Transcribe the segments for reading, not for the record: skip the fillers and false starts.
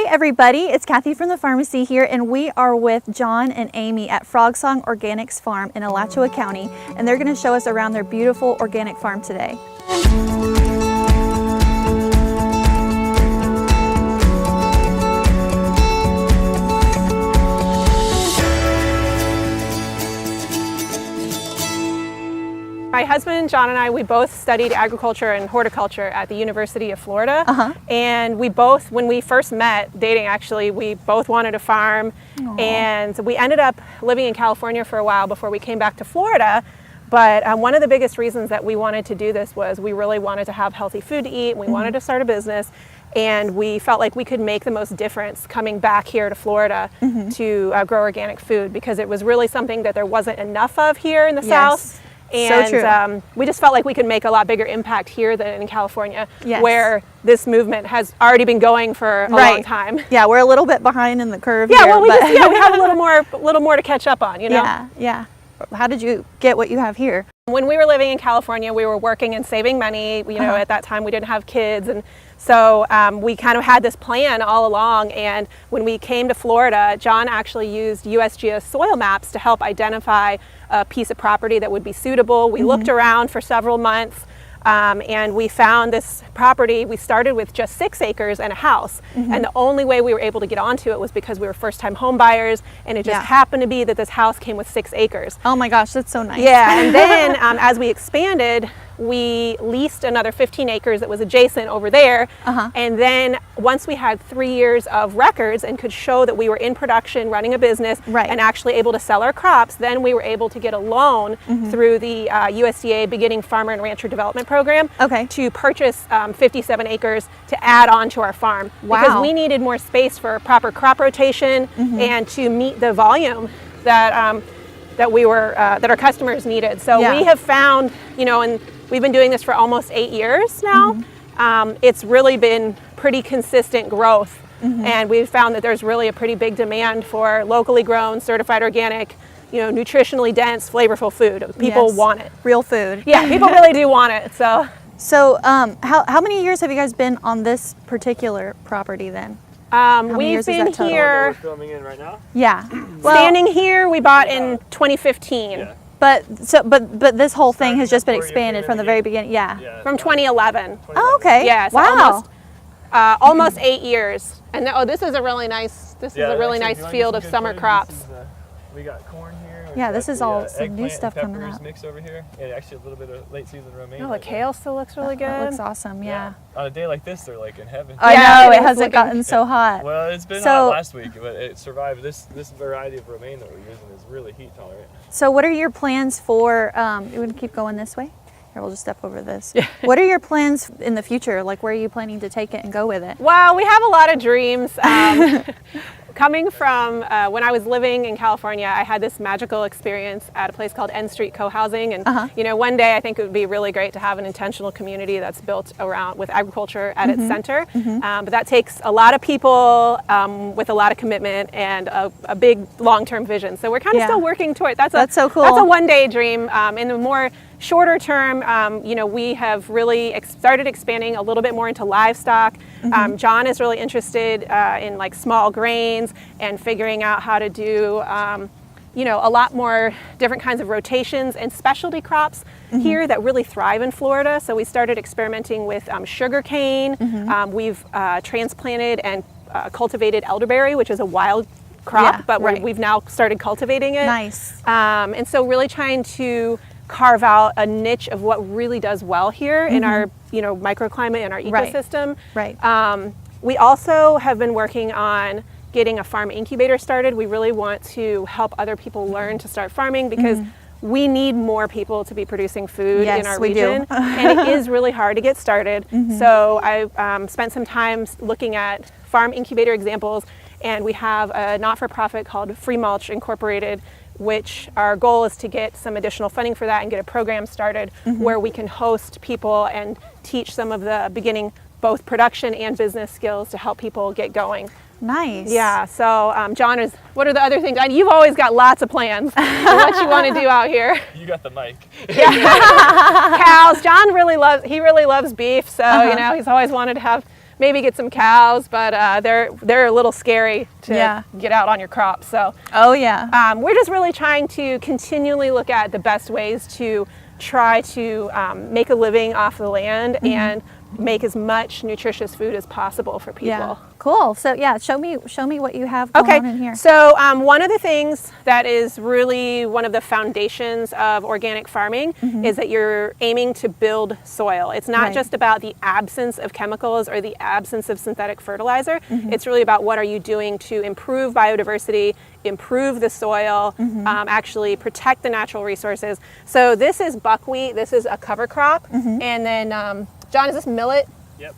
everybody, it's Kathy from the pharmacy here, and we are with John and Amy at Frog Song Organics Farm in Alachua County, and they're going to show us around their beautiful organic farm today. My husband, John, and I, we both studied agriculture and horticulture at the University of Florida. And we both, when we first met, dating actually, we both wanted a farm. Aww. And we ended up living in California for a while before we came back to Florida. But one of the biggest reasons that we wanted to do this was we really wanted to have healthy food to eat. We wanted to start a business. And we felt like we could make the most difference coming back here to Florida to grow organic food, because it was really something that there wasn't enough of here in the South. And so we just felt like we could make a lot bigger impact here than in California, Yes. where this movement has already been going for a long time. Yeah, we're a little bit behind in the curve Yeah, here, well, we but have a little more to catch up on, you know? Yeah. How did you get what you have here? When we were living in California, we were working and saving money. You know, at that time we didn't have kids, and so we kind of had this plan all along. And when we came to Florida, John actually used USGS soil maps to help identify a piece of property that would be suitable. We looked around for several months, and we found this property. We started with just 6 acres and a house, and the only way we were able to get onto it was because we were first-time home buyers, and it just happened to be that this house came with 6 acres. Oh my gosh, that's so nice. Yeah, and then as we expanded, we leased another 15 acres that was adjacent over there. And then once we had 3 years of records and could show that we were in production, running a business, and actually able to sell our crops, then we were able to get a loan through the USDA Beginning Farmer and Rancher Development Program to purchase 57 acres to add on to our farm. Because we needed more space for proper crop rotation and to meet the volume that that our customers needed. So we have found, you know, and we've been doing this for almost 8 years now. It's really been pretty consistent growth, and we've found that there's really a pretty big demand for locally grown, certified organic, you know, nutritionally dense, flavorful food. People want it. Real food. Yeah, people really do want it. So how many years have you guys been on this particular property then? We've been here. We're filming in right now. Yeah. Standing here, we bought in 2015. Yeah. But this whole thing has just been expanded from the very beginning. Yeah. From 2011. Oh, okay. Yes. Wow. Almost 8 years. And this is a really nice. This is a really nice field of summer crops. We got corn here. Yeah, this is all some new stuff coming up. Mix over here, and actually a little bit of late season romaine. Oh, the kale still looks really good. That looks awesome. Yeah. On a day like this, they're like in heaven. I know it hasn't gotten so hot. Well, it's been hot last week, but it survived. This variety of romaine that we're using is really heat tolerant. So, what are your plans for? You want to keep going this way? Here, we'll just step over this. What are your plans in the future? Like, where are you planning to take it and go with it? Well, we have a lot of dreams. Coming from when I was living in California, I had this magical experience at a place called N Street Co-Housing, and you know, one day I think it would be really great to have an intentional community that's built around with agriculture at its center. But that takes a lot of people with a lot of commitment and a big long-term vision. So we're kind of still working toward. That's so cool. That's a one-day dream. In the more shorter term, you know, we have really started expanding a little bit more into livestock. John is really interested in like small grains and figuring out how to do, you know, a lot more different kinds of rotations and specialty crops here that really thrive in Florida. So we started experimenting with sugar cane. We've transplanted and cultivated elderberry, which is a wild crop, but we've now started cultivating it. Nice. And so really trying to carve out a niche of what really does well here in our, you know, microclimate and our ecosystem. We also have been working on getting a farm incubator started. We really want to help other people learn to start farming, because we need more people to be producing food in our region, and it is really hard to get started. So I spent some time looking at farm incubator examples, and we have a not-for-profit called Free Mulch Incorporated, which our goal is to get some additional funding for that and get a program started where we can host people and teach some of the beginning both production and business skills to help people get going. Nice. Yeah, so John, what are the other things? You've always got lots of plans for what you want to do out here. You got the mic. Yeah. Cows. John really loves beef, so you know, he's always wanted to have maybe get some cows, but they're a little scary to get out on your crops. So we're just really trying to continually look at the best ways to try to make a living off the land and make as much nutritious food as possible for people. Yeah. Cool. So yeah, show me what you have going on in here. So one of the things that is really one of the foundations of organic farming is that you're aiming to build soil. It's not just about the absence of chemicals or the absence of synthetic fertilizer. It's really about what are you doing to improve biodiversity, improve the soil, actually protect the natural resources. So this is buckwheat. This is a cover crop. And then John, is this millet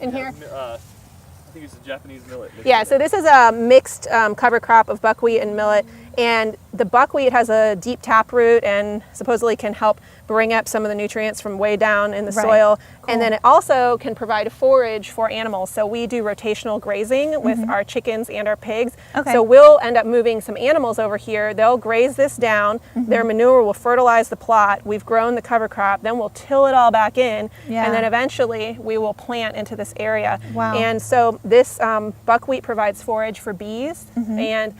in here? I think it's a Japanese millet. Yeah, so this is a mixed cover crop of buckwheat and millet. And the buckwheat has a deep taproot and supposedly can help bring up some of the nutrients from way down in the soil. Cool. And then it also can provide a forage for animals. So we do rotational grazing with our chickens and our pigs. So we'll end up moving some animals over here. They'll graze this down. Their manure will fertilize the plot. We've grown the cover crop. Then we'll till it all back in. And then eventually we will plant into this area. Wow. And so this buckwheat provides forage for bees. And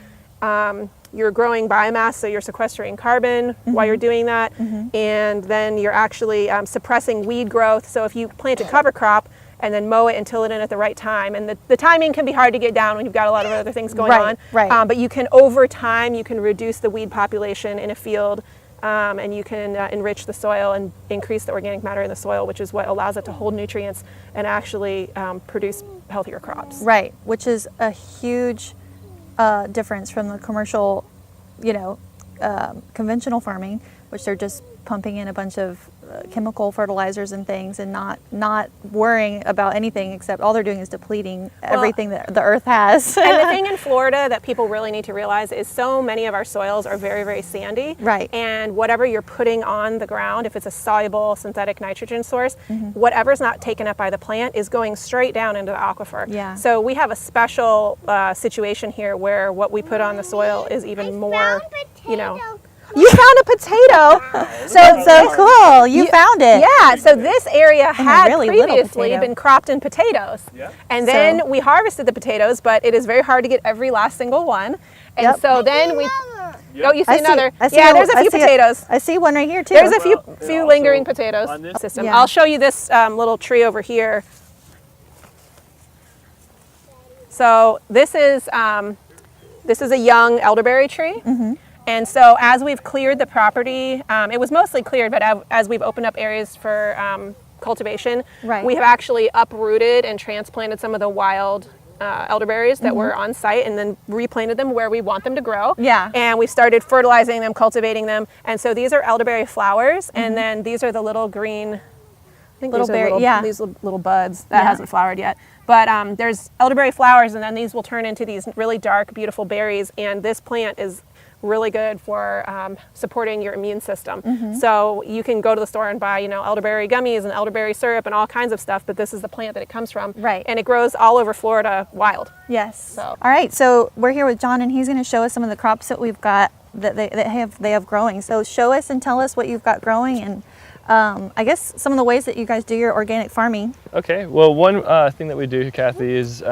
you're growing biomass, so you're sequestering carbon while you're doing that, and then you're actually suppressing weed growth. So if you plant a cover crop and then mow it and till it in at the right time, and the timing can be hard to get down when you've got a lot of other things going on, but you can, over time, you can reduce the weed population in a field, and you can enrich the soil and increase the organic matter in the soil, which is what allows it to hold nutrients and actually produce healthier crops. Right, which is a huge difference from the commercial, conventional farming, which they're just pumping in a bunch of chemical fertilizers and things and not worrying about anything except all they're doing is depleting everything that the earth has. And the thing in Florida that people really need to realize is so many of our soils are very, very sandy. Right. And whatever you're putting on the ground, if it's a soluble synthetic nitrogen source, whatever's not taken up by the plant is going straight down into the aquifer. Yeah. So we have a special situation here where what we put on the soil is even more, You found a potato. So cool. You found it. Yeah. So this area had really little previously potato. been cropped in potatoes. Yeah. And then we harvested the potatoes, but it is very hard to get every last single one. And so then we... Oh, you see another? There's a few potatoes. I see one right here too. There's a few lingering potatoes. on this System. I'll show you this little tree over here. So this is a young elderberry tree. And so as we've cleared the property, it was mostly cleared, but as we've opened up areas for cultivation, we have actually uprooted and transplanted some of the wild elderberries that were on site and then replanted them where we want them to grow. Yeah. And we started fertilizing them, cultivating them. And so these are elderberry flowers, and then these are the little green, I think Little these are berry- these little buds that hasn't flowered yet. But there's elderberry flowers, and then these will turn into these really dark, beautiful berries. And this plant is really good for supporting your immune system. So you can go to the store and buy, elderberry gummies and elderberry syrup and all kinds of stuff, but this is the plant that it comes from. Right. And it grows all over Florida wild. Yes. So. All right. So we're here with John, and he's going to show us some of the crops that we've got that they have growing. So show us and tell us what you've got growing, and I guess some of the ways that you guys do your organic farming. Okay, well, one thing that we do, Kathy, is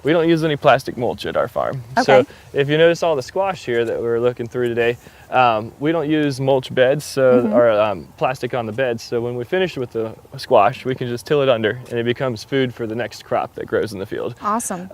we don't use any plastic mulch at our farm. Okay. So if you notice all the squash here that we're looking through today, we don't use mulch beds or plastic on the beds. So when we finish with the squash, we can just till it under, and it becomes food for the next crop that grows in the field. Awesome.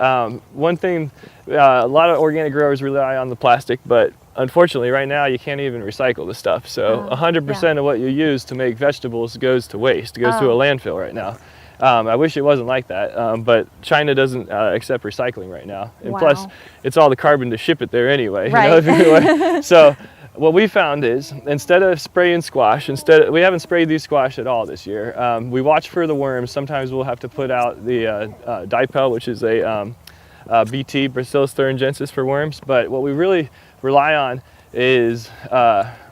One thing, a lot of organic growers rely on the plastic, but unfortunately, right now you can't even recycle the stuff. So 100% of what you use to make vegetables goes to waste, goes to a landfill right now. I wish it wasn't like that, but China doesn't accept recycling right now. And plus, it's all the carbon to ship it there anyway. Right. So what we found is, instead of spraying squash, we haven't sprayed these squash at all this year. We watch for the worms. Sometimes we'll have to put out the dipel, which is a BT, Bacillus thuringiensis, for worms. But what we really rely on is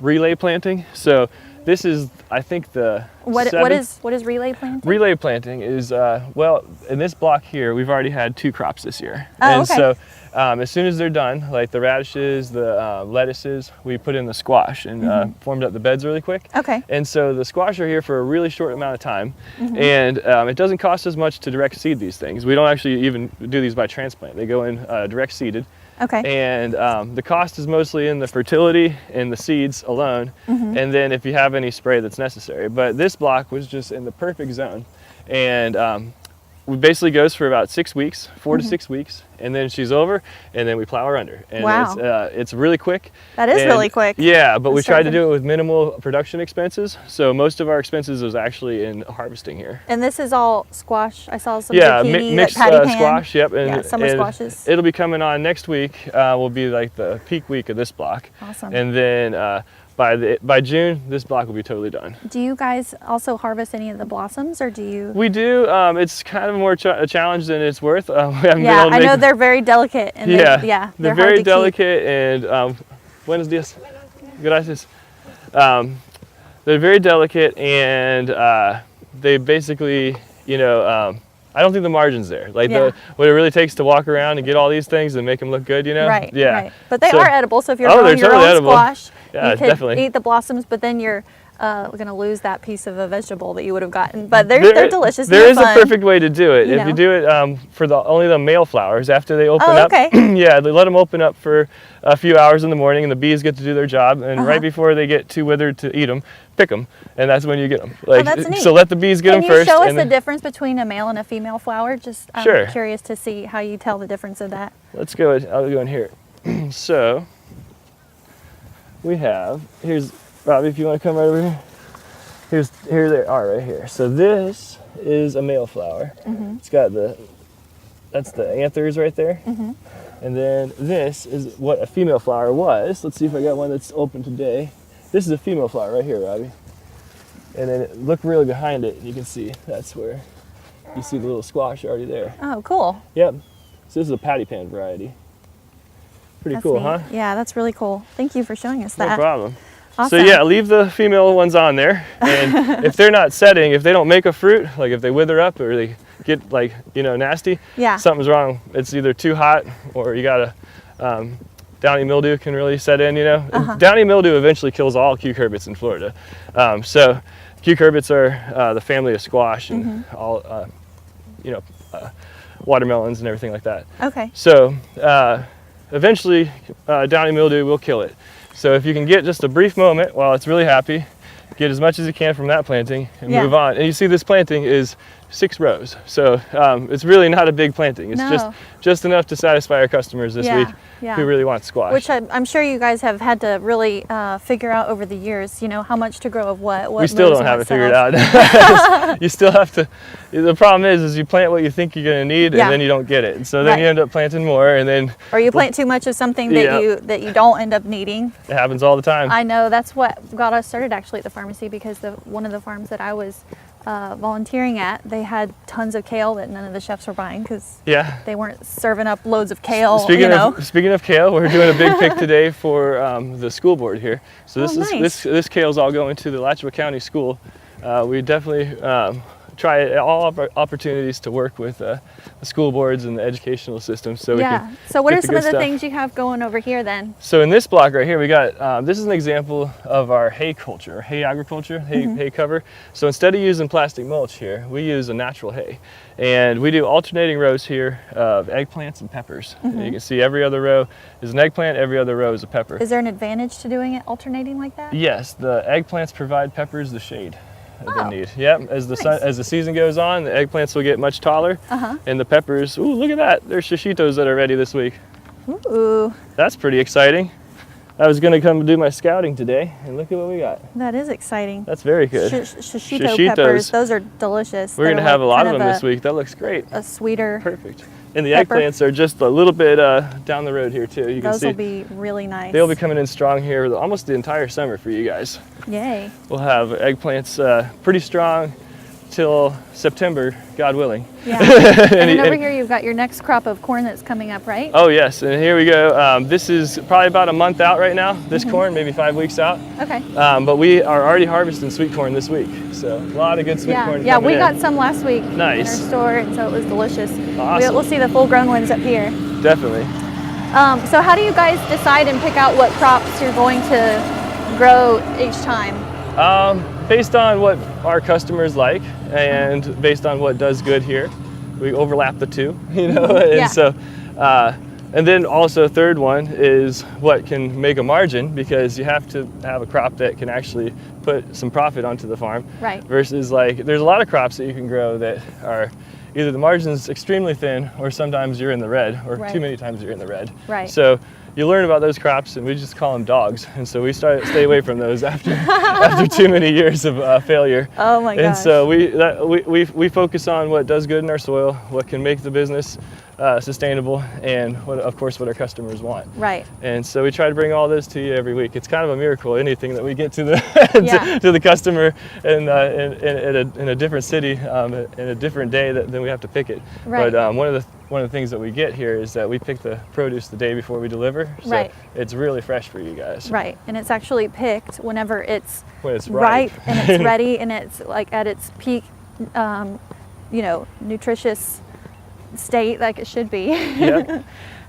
relay planting. So this is, I think, the what is relay planting? Relay planting is, well, in this block here, we've already had 2 crops this year. Oh, and okay. so As soon as they're done, like the radishes, the lettuces, we put in the squash and formed up the beds really quick. Okay. And so the squash are here for a really short amount of time, and it doesn't cost as much to direct seed these things. We don't actually even do these by transplant. They go in direct seeded. Okay. And the cost is mostly in the fertility and the seeds alone, and then if you have any spray that's necessary. But this block was just in the perfect zone, and it basically goes for about 6 weeks, 4 to 6 weeks, and then she's over, and then we plow her under. And Wow. it's really quick. That is And really quick. Yeah, but we That's tried to something. do it with minimal production expenses. So most of our expenses was actually in harvesting here. And this is all squash. I saw some Yeah, zucchini, mixed that patty pan. squash. Yep, and, Yeah, summer and squashes. It'll be coming on next week. Will be like the peak week of this block. Awesome. And then by June, this block will be totally done. Do you guys also harvest any of the blossoms, or do you? We do. It's kind of more a challenge than it's worth. We haven't been Yeah, able to I know make- they're very delicate. And Yeah, they're they're hard very to keep. delicate. And buenos dias. Gracias. They're very delicate, and they basically, I don't think the margin's there. Like Yeah. what it really takes to walk around and get all these things and make them look good, Right. Yeah. Right. But they So- are edible. So if you're Oh, growing they're your totally own edible. squash, Yeah, you could definitely. eat the blossoms, but then you're going to lose that piece of a vegetable that you would have gotten. But they're delicious. There They're is a fun. perfect way to do it. You If you know. do it for only the male flowers after they open Oh, up. okay. Yeah, they let them open up for a few hours in the morning, and the bees get to do their job. And Uh-huh. right before they get too withered to eat them, pick them, and that's when you get them. Like, that's neat. so let the bees get Can them you first. show us and the then- difference between a male and a female flower? Just I'm Sure. curious to see how you tell the difference of that. Let's go. I'll go in here. So we have here's Robbie. If you want to come right over here. Here they are right here. So this is a male flower. It's got that's the anthers right there. And then this is what a female flower was. Let's see if I got one that's open today. This is a female flower right here, Robbie. And then look really behind it, and you can see that's where you see the little squash already there. Oh, cool. Yep. So this is a patty pan variety. Pretty That's cool, neat. huh? Yeah, that's really cool. Thank you for showing us No that. problem. Awesome. So yeah, leave the female ones on there, and if they're not setting, if they don't make a fruit, like if they wither up or they get nasty, Yeah. something's wrong. It's either too hot or you gotta downy mildew can really set in. And downy mildew eventually kills all cucurbits in Florida. So cucurbits are the family of squash and all watermelons and everything like that. Okay. So eventually downy mildew will kill it. So if you can get just a brief moment while it's really happy, get as much as you can from that planting and Yeah. move on. And you see this planting is 6 rows. So it's really not a big planting. It's No. just enough to satisfy our customers this Yeah, week yeah. who really want squash. Which I'm sure you guys have had to really figure out over the years, how much to grow of what we still moves don't and have what it figured sells. out. You still have to. The problem is you plant what you think you're going to need, Yeah. and then you don't get it. And so then Right. you end up planting more, and then Or you plant too much of something that Yeah. you don't end up needing. it happens all the time. I know that's what got us started actually at the pharmacy, because one of the farms that I was volunteering at, they had tons of kale that none of the chefs were buying because Yeah. they weren't serving up loads of kale. Speaking of kale, we're doing a big pick today for the school board here. So this Oh, is nice. this kale's all going to the Alachua County School. We definitely try all of our opportunities to work with the school boards and the educational system, so we Yeah. can. So what get are the some good of the stuff. things you have going over here then? So in this block right here, we got, this is an example of our hay culture, or hay agriculture, hay cover. So instead of using plastic mulch here, we use a natural hay. And we do alternating rows here of eggplants and peppers. You can see every other row is an eggplant, every other row is a pepper. Is there an advantage to doing it alternating like that? Yes, the eggplants provide peppers the shade that Oh, they need. Yep, as the season goes on, the eggplants will get much taller, and the peppers, ooh, look at that. There's shishitos that are ready this week. Ooh, That's pretty exciting. I was gonna come do my scouting today, and look at what we got. that is exciting. That's very good. Shishito Shishitos. peppers, those are delicious. We're They're gonna have a like lot of kind them this week. That looks great. A sweeter, Perfect. And the pepper. eggplants are just a little bit down the road here too. You can those see will be really nice. they'll be coming in strong here almost the entire summer for you guys. Yay. We'll have eggplants pretty strong till September, God willing. Yeah. and then over and- here you've got your next crop of corn that's coming up, right? Oh yes, and here we go. This is probably about a month out right now, this corn, maybe 5 weeks out. Okay. But we are already harvesting sweet corn this week. So a lot of good sweet Yeah, corn yeah, coming we in. got some last week Nice. in our store, and so it was delicious. Awesome. We'll see the full grown ones up here. Definitely. So how do you guys decide and pick out what crops you're going to grow each time? Based on what our customers like and based on what does good here. We overlap the two, you know, and Yeah. so, and then also third one is what can make a margin, because you have to have a crop that can actually put some profit onto the farm. Right. Versus like, there's a lot of crops that you can grow that are either the margin's extremely thin or sometimes you're in the red, or Right. too many times you're in the red. Right. So you learn about those crops, and we just call them dogs. And so we stay away from those after too many years of failure. Oh my gosh. And so we focus on what does good in our soil, what can make the business sustainable, and of course what our customers want. Right. And so we try to bring all this to you every week. It's kind of a miracle, anything that we get to the Yeah. to the customer in a different city in a different day then we have to pick it. Right. But one of the things that we get here is that we pick the produce the day before we deliver, so Right. it's really fresh for you guys. Right. And it's actually picked whenever it's When it's ripe ripe. and it's ready and it's like at its peak, nutritious state like it should be. Yeah.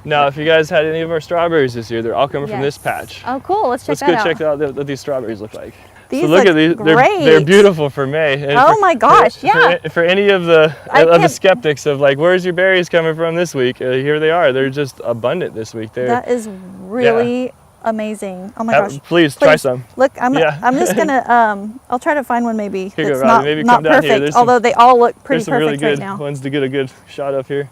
Now, if you guys had any of our strawberries this year, they're all coming from this Yes. patch. Oh, cool. Let's check Let's that go out. check out what these strawberries look like. These so look look at these. They're great. beautiful for May. And Oh my gosh, yeah. For any of the I of the can't- skeptics of like, where's your berries coming from this week? Here they are. They're just abundant this week. That is really amazing. Oh my gosh. Please try some. Look, I'm Yeah. just gonna I'll try to find one maybe Here you go, that's Robbie. not, Maybe not come down here. perfect. There's some- Although they all look pretty There's some really perfect right good now. ones to get a good shot of here.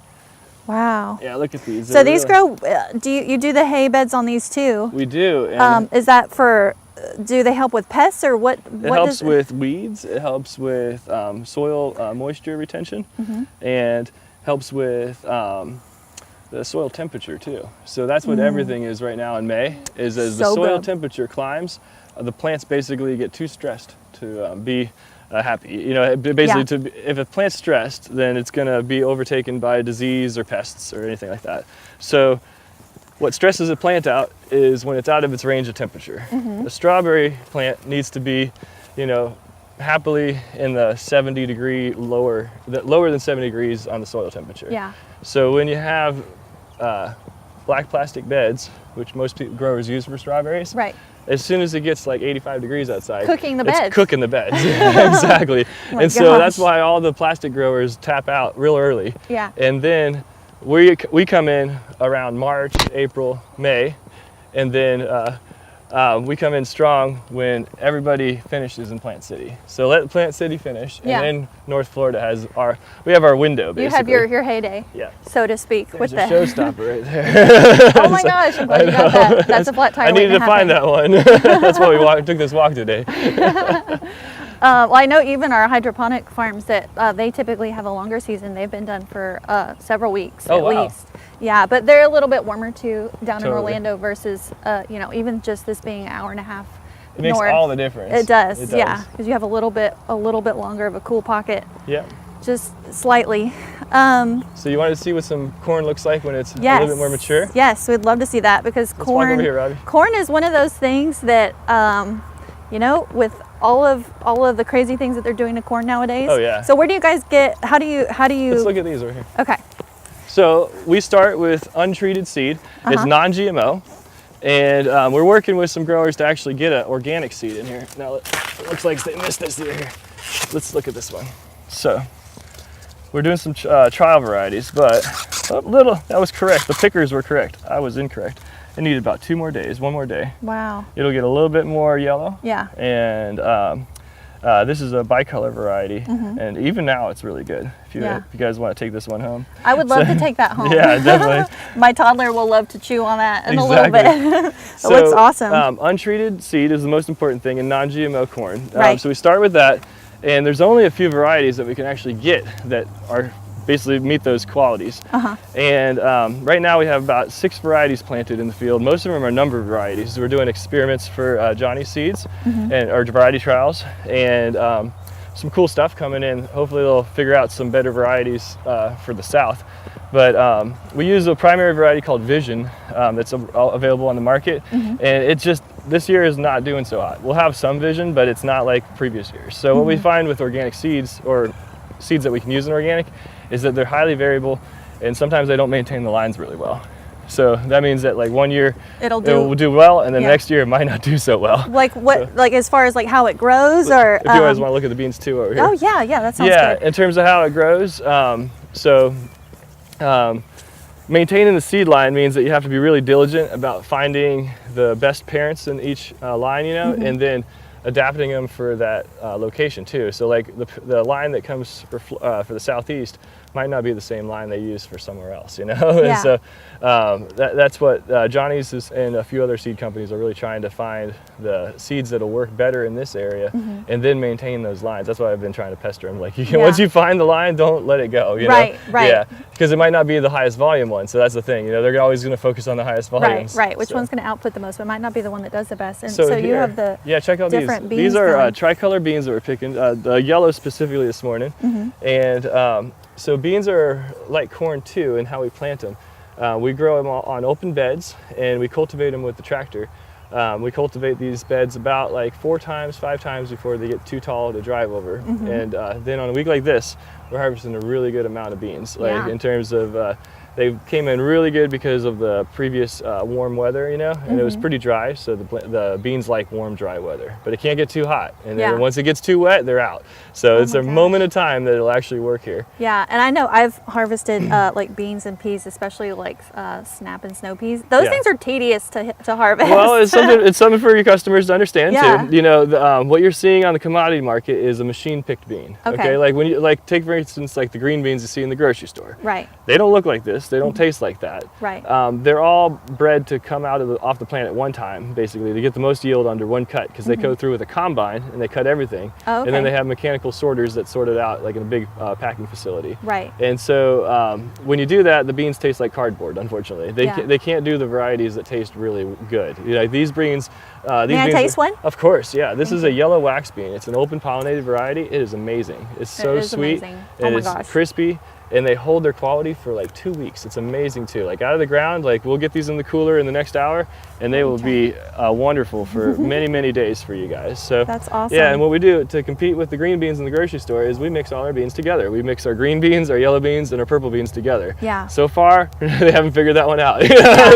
Wow. Yeah, look at these. So They're these really- grow. Do you do the hay beds on these too? We do. And Is that for? Do they help with pests or what? it helps with weeds. It helps with soil moisture retention, Mm-hmm. and helps with the soil temperature too. So that's what everything is right now in May. Is as the Mm. So soil good. temperature climbs, the plants basically get too stressed to be happy. You know, basically, if a plant's stressed, then it's going to be overtaken by disease or pests or anything like that. So what stresses a plant out is when it's out of its range of temperature. Mm-hmm. The strawberry plant needs to be, happily in the 70 degree lower than 70 degrees on the soil temperature. Yeah. So when you have black plastic beds, which most growers use for strawberries, Right. as soon as it gets like 85 degrees outside, Cooking the it's beds. cooking the beds. Exactly. my And so gosh. that's why all the plastic growers tap out real early. Yeah. And then we come in around March, April, May, and then we come in strong when everybody finishes in Plant City. So let Plant City finish, Yeah. and then North Florida has we have our window basically. You have your heyday, Yeah. so to speak, There's with a the. showstopper right there. Oh my gosh! I'm glad you got that. That's a flat tire. I needed waiting to find happen. that one. That's why we took this walk today. Well, I know even our hydroponic farms that they typically have a longer season. They've been done for several weeks Oh, at wow. least. Yeah, but they're a little bit warmer too down in Totally. Orlando versus even just this being an hour and a half. It makes north. all the difference. It does. Yeah, because you have a little bit longer of a cool pocket, Yeah. just slightly. So you wanted to see what some corn looks like when it's Yes. a little bit more mature? Yes, we'd love to see that because Let's walk over here, Robbie. corn is one of those things that with all of the crazy things that they're doing to corn nowadays. Oh, yeah. So where do you guys get? How do you? Let's look at these over here. Okay. So we start with untreated seed. It's Uh-huh. non-GMO. And we're working with some growers to actually get an organic seed in here. Now it looks like they missed this year. Let's look at this one. So we're doing some trial varieties, but that was correct. The pickers were correct. I was incorrect. It needed about 2 more days, 1 more day. Wow. It'll get a little bit more yellow. Yeah. And this is a bicolor variety, and even now it's really good. If you guys want to take this one home. I would love to take that home. Yeah, definitely. My toddler will love to chew on that in Exactly. a little bit. It So, looks awesome. Untreated seed is the most important thing in non-GMO corn. Right. So we start with that, and there's only a few varieties that we can actually get that are basically meet those qualities. Uh-huh. And right now we have about 6 varieties planted in the field. Most of them are number varieties. We're doing experiments for Johnny seeds and or variety trials, and some cool stuff coming in. Hopefully they'll figure out some better varieties for the South. But we use a primary variety called Vision that's available on the market, and it just this year is not doing so hot. We'll have some Vision, but it's not like previous years. So what we find with organic seeds, or seeds that we can use in organic, is that they're highly variable, and sometimes they don't maintain the lines really well. So that means that like 1 year It'll it will do, do well, and then yeah. next year it might not do so well. like what, like as far as like how it grows, or If you guys want to look at the beans too over here. oh yeah, that sounds Yeah, good. in terms of how it grows, maintaining the seed line means that you have to be really diligent about finding the best parents in each line, you know, and then adapting them for that location too. So like the line that comes for the southeast might not be the same line they use for somewhere else, you know. Yeah. And so that's what Johnny's and a few other seed companies are really trying to find the seeds that'll work better in this area, and then maintain those lines. That's why I've been trying to pester them. Like, once you find the line, don't let it go. You know? Right. Yeah, because it might not be the highest volume one. So that's the thing. You know, they're always going to focus on the highest volumes. Right. Which so. one's going to output the most? But it might not be the one that does the best. And so you here, have the check out different these. beans These are going. tricolor beans that we're picking. The yellow specifically this morning, and so beans are like corn too in how we plant them. We grow them on open beds, and we cultivate them with the tractor. We cultivate these beds about like 5 times before they get too tall to drive over. And then on a week like this, we're harvesting a really good amount of beans. Like in terms of, they came in really good because of the previous warm weather, you know, and it was pretty dry. So the beans like warm, dry weather, but it can't get too hot. And then once it gets too wet, they're out. So it's a moment of time that it'll actually work here. Yeah, and I know I've harvested like beans and peas, especially like snap and snow peas. Those things are tedious to harvest. Well, it's something for your customers to understand Yeah. too. You know, what you're seeing on the commodity market is a machine-picked bean. Okay. Like when you take for instance like the green beans you see in the grocery store. Right. They don't look like this. They don't taste like that. Right. They're all bred to come out of off the plant at one time, basically, to get the most yield under one cut, because they go through with a combine and they cut everything, Oh, and then okay. they have mechanical sorters that sort it out, like in a big packing facility. Right. And so when you do that, the beans taste like cardboard. Unfortunately, Yeah. they can't do the varieties that taste really good. You know, like these beans. These May I beans taste one? Of course, yeah. This is a yellow wax bean. It's an open pollinated variety. It is amazing. It's so is sweet. amazing. Oh It my is gosh. crispy, and they hold their quality for like 2 weeks. It's amazing too. Like out of the ground, like we'll get these in the cooler in the next hour, and they will be wonderful for many, many days for you guys. So That's awesome. Yeah, and what we do to compete with the green beans in the grocery store is we mix all our beans together. We mix our green beans, our yellow beans, and our purple beans together. Yeah. So far, they haven't figured that one out.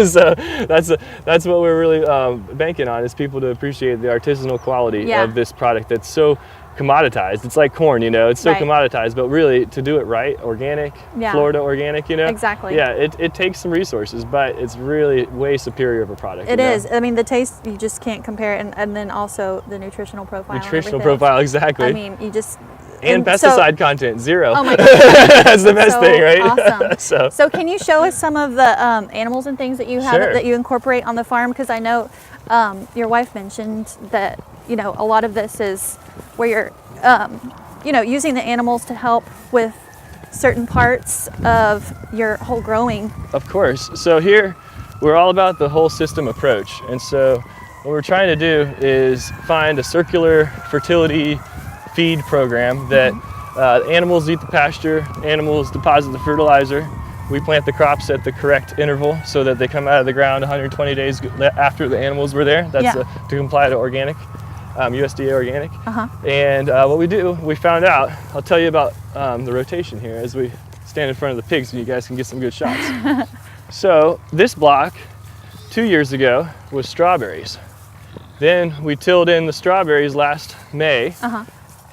So that's what we're really banking on, is people to appreciate the artisanal quality of this product that's so commoditized. It's like corn, you know, it's so Right. commoditized, but really to do it right, organic, Yeah. Florida organic, you know. Exactly. Yeah, it takes some resources, but it's really way superior of a product. It you know? is. I mean, the taste, you just can't compare it. And then also the nutritional profile. and Nutritional everything. profile, exactly. I mean, you just. and so- pesticide content, 0. Oh my God. That's the best so thing, right? Awesome. So can you show us some of the animals and things that you have Sure. that you incorporate on the farm? Because I know your wife mentioned that, you know, a lot of this is where you're, you know, using the animals to help with certain parts of your whole growing. Of course. So here, we're all about the whole system approach. And so what we're trying to do is find a circular fertility feed program that animals eat the pasture, animals deposit the fertilizer. We plant the crops at the correct interval so that they come out of the ground 120 days after the animals were there. That's to comply to organic, USDA organic. And what we do, we found out, I'll tell you about the rotation here as we stand in front of the pigs so you guys can get some good shots. So this block 2 years ago was strawberries. Then we tilled in the strawberries last May.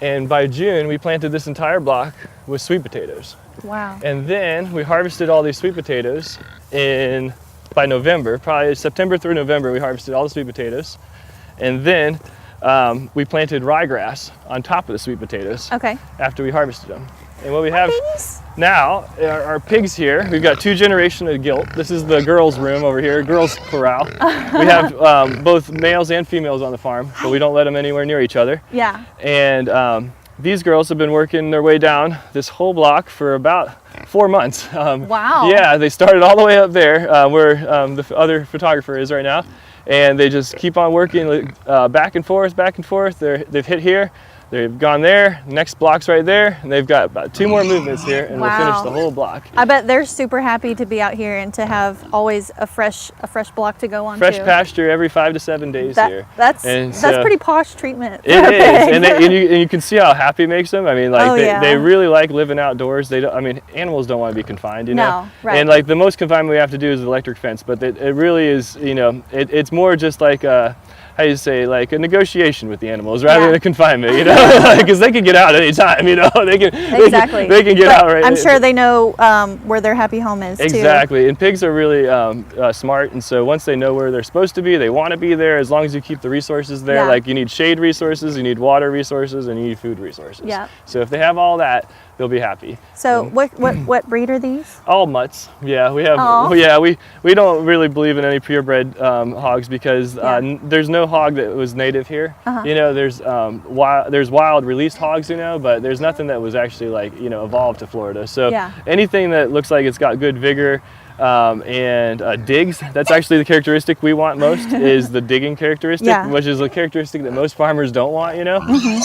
And by June, we planted this entire block with sweet potatoes. Wow. And then we harvested all these sweet potatoes by November, probably September through November, we harvested all the sweet potatoes. And then we planted ryegrass on top of the sweet potatoes Okay. after we harvested them. And what we have Pigs? now are our pigs here. We've got 2 generations of gilt. This is the girls' room over here, girls' corral. We have both males and females on the farm, but we don't let them anywhere near each other. Yeah. And these girls have been working their way down this whole block for about 4 months. Wow. Yeah, they started all the way up there where the other photographer is right now. And they just keep on working back and forth, back and forth. They've hit here. They've gone there, next block's right there, and they've got about 2 more movements here, and we'll finish Wow. the whole block. I bet they're super happy to be out here and to have always a fresh block to go on. Fresh to. pasture every 5 to 7 days here. That's And that's so- pretty posh treatment. It for a is, pig. and you can see how happy it makes them. I mean, like Oh, yeah. they really like living outdoors. They don't. I mean, animals don't want to be confined, you know. No, right. And like the most confinement we have to do is the electric fence, but it really is, you know, it's more just like how you say, like a negotiation with the animals rather Yeah. than a confinement, you know, because they can get out anytime, you know. They can Exactly. they can get But out right. I'm sure they know where their happy home is too. Exactly, and pigs are really smart, and so once they know where they're supposed to be, they want to be there as long as you keep the resources there. Yeah. Like you need shade resources, you need water resources, and you need food resources. Yeah. So if they have all that, they'll be happy. So what breed are these? All mutts. Yeah, we have. Aw. Yeah, we don't really believe in any purebred hogs because Yeah. there's no hog that was native here. You know, there's wild released hogs, you know, but there's nothing that was actually like, you know, evolved to Florida. So Yeah. anything that looks like it's got good vigor and digs, that's actually the characteristic we want most is the digging characteristic, Yeah. which is a characteristic that most farmers don't want, you know.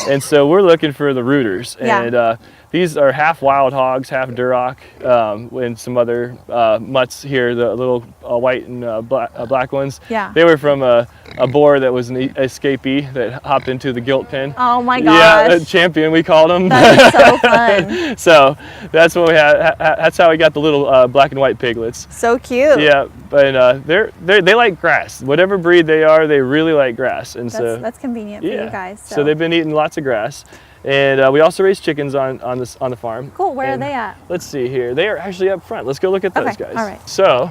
And so we're looking for the rooters. Yeah. And these are half wild hogs, half Duroc, and some other mutts here, the little white and black ones. Yeah. They were from a boar that was an escapee that hopped into the gilt pen. Oh my Yeah, a gosh. champion we called him. That is so fun. So that's what we had. That's how we got the little black and white piglets. So cute. Yeah, but they like grass. Whatever breed they are, they really like grass, and so That's convenient for yeah. you guys. So they've been eating lots of grass, and we also raise chickens on the farm. cool. Where And are they at? Let's see here. They are actually up front. Let's go look at those Okay, guys. all right. So,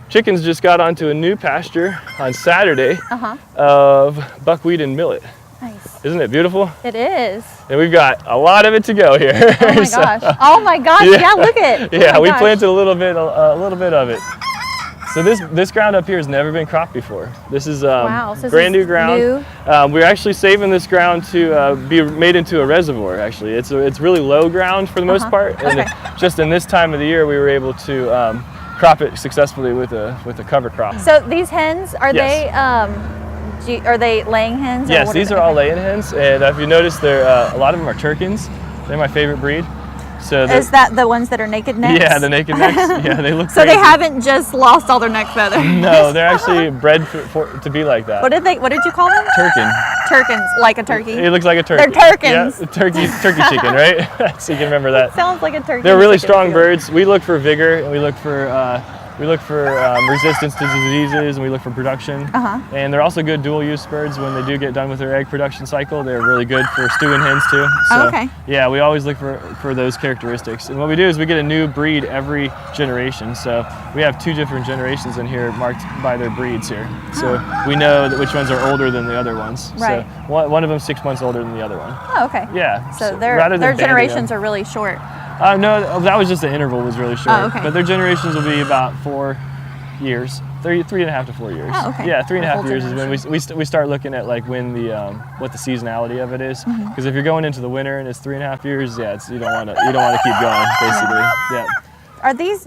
chickens just got onto a new pasture on Saturday Uh-huh. of buckwheat and millet. Nice. Isn't it beautiful? It is. And we've got a lot of it to go here. Oh my So, gosh. Oh my gosh. Yeah. Yeah, look at. yeah, oh my we gosh. planted a little bit of it. So this ground up here has never been cropped before. This is Wow, so this brand is new ground. We're actually saving this ground to be made into a reservoir. Actually, it's really low ground for the most part, and Okay. just in this time of the year, we were able to crop it successfully with a cover crop. So these hens are Yes. are they laying hens? or Yes, what are these they? are all Okay. laying hens, and if you notice, a lot of them are Turkins. They're my favorite breed. So Is that the ones that are naked necks? yeah, the naked necks. Yeah, they look. So they crazy. haven't just lost all their neck feathers. No, they're actually bred to be like that. What did you call them? Turkin. Turkins, like a turkey. It looks like a turkey. They're Turkins. Yeah, turkey chicken, right? So you can remember that. Sounds like a turkey. They're really chicken strong too. birds. We look for vigor, and we look for resistance to diseases, and we look for production. And they're also good dual-use birds. When they do get done with their egg production cycle, they're really good for stewing hens too. So, Oh, okay. Yeah, we always look for those characteristics. And what we do is we get a new breed every generation. So we have 2 different generations in here marked by their breeds here. So we know which ones are older than the other ones. Right. So one of them 6 months older than the other one. Oh, okay. Yeah. So rather their than banding them- generations are really short. No, that was just the interval was really short. Oh, okay. But their generations will be about 4 years, 3.5 to 4 years. Oh, okay. Yeah, 3.5 Whole years is when we start looking at like when what the seasonality of it is. Mm-hmm. Because if you're going into the winter and it's 3.5 years, yeah, you don't want to keep going basically. Yeah.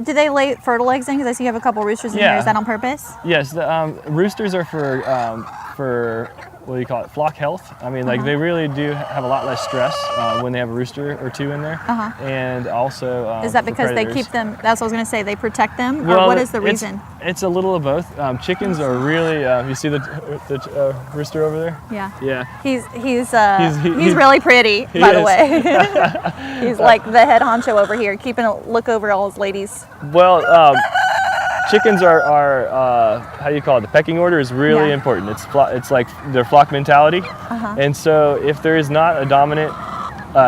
Do they lay fertile eggs in? Because I see you have a couple roosters in Yeah. here. Is that on purpose? Yes, the roosters are for what do you call it? Flock health. I mean, like they really do have a lot less stress when they have a rooster or 2 in there. And also Is that for because they predators. keep them? That's what I was going to say. They protect them, or Well, what is the it's- reason? It's a little of both. Chickens are really. You see the rooster over there? Yeah. Yeah. He's really pretty, He by the is. way. He's like the head honcho over here, keeping a look over all his ladies. Well, chickens are how do you call it? The pecking order is really Yeah. important. It's like their flock mentality, and so if there is not a dominant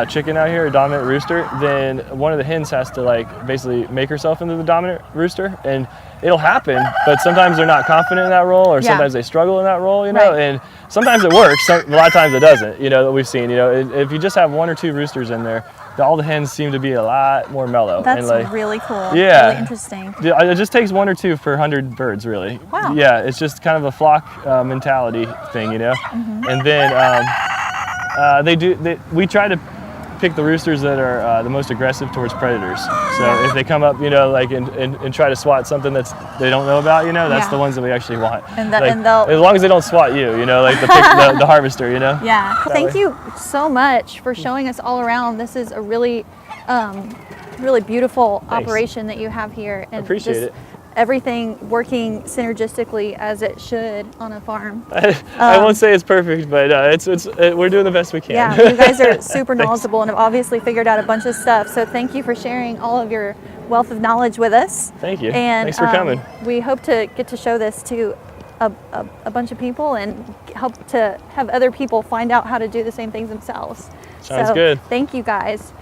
chicken out here, a dominant rooster, then one of the hens has to like basically make herself into the dominant rooster, and it'll happen. But sometimes they're not confident in that role, or Yeah. sometimes they struggle in that role, you know. Right. And sometimes it works. A lot of times it doesn't. You know that we've seen. You know, if you just have 1 or 2 roosters in there, all the hens seem to be a lot more mellow. That's and like, really cool. Yeah. Really interesting. yeah, it just takes 1 or 2 per 100 birds, really. Wow. Yeah, it's just kind of a flock mentality thing, you know. Mm-hmm. And then we try to pick the roosters that are the most aggressive towards predators. So if they come up, you know, like and try to swat something they don't know about, you know, that's Yeah. the ones that we actually want. And Like, they'll- as long as they don't swat you know, like the harvester, you know. Yeah. Thank way. you so much for showing us all around. This is a really, really beautiful Thanks. operation that you have here, and Appreciate just it. everything working synergistically as it should on a farm. I won't say it's perfect, but we're doing the best we can. Yeah, you guys are super knowledgeable and have obviously figured out a bunch of stuff. So thank you for sharing all of your wealth of knowledge with us. Thank you. And Thanks for coming. We hope to get to show this to a bunch of people and help to have other people find out how to do the same things themselves. Sounds So good. Thank you guys.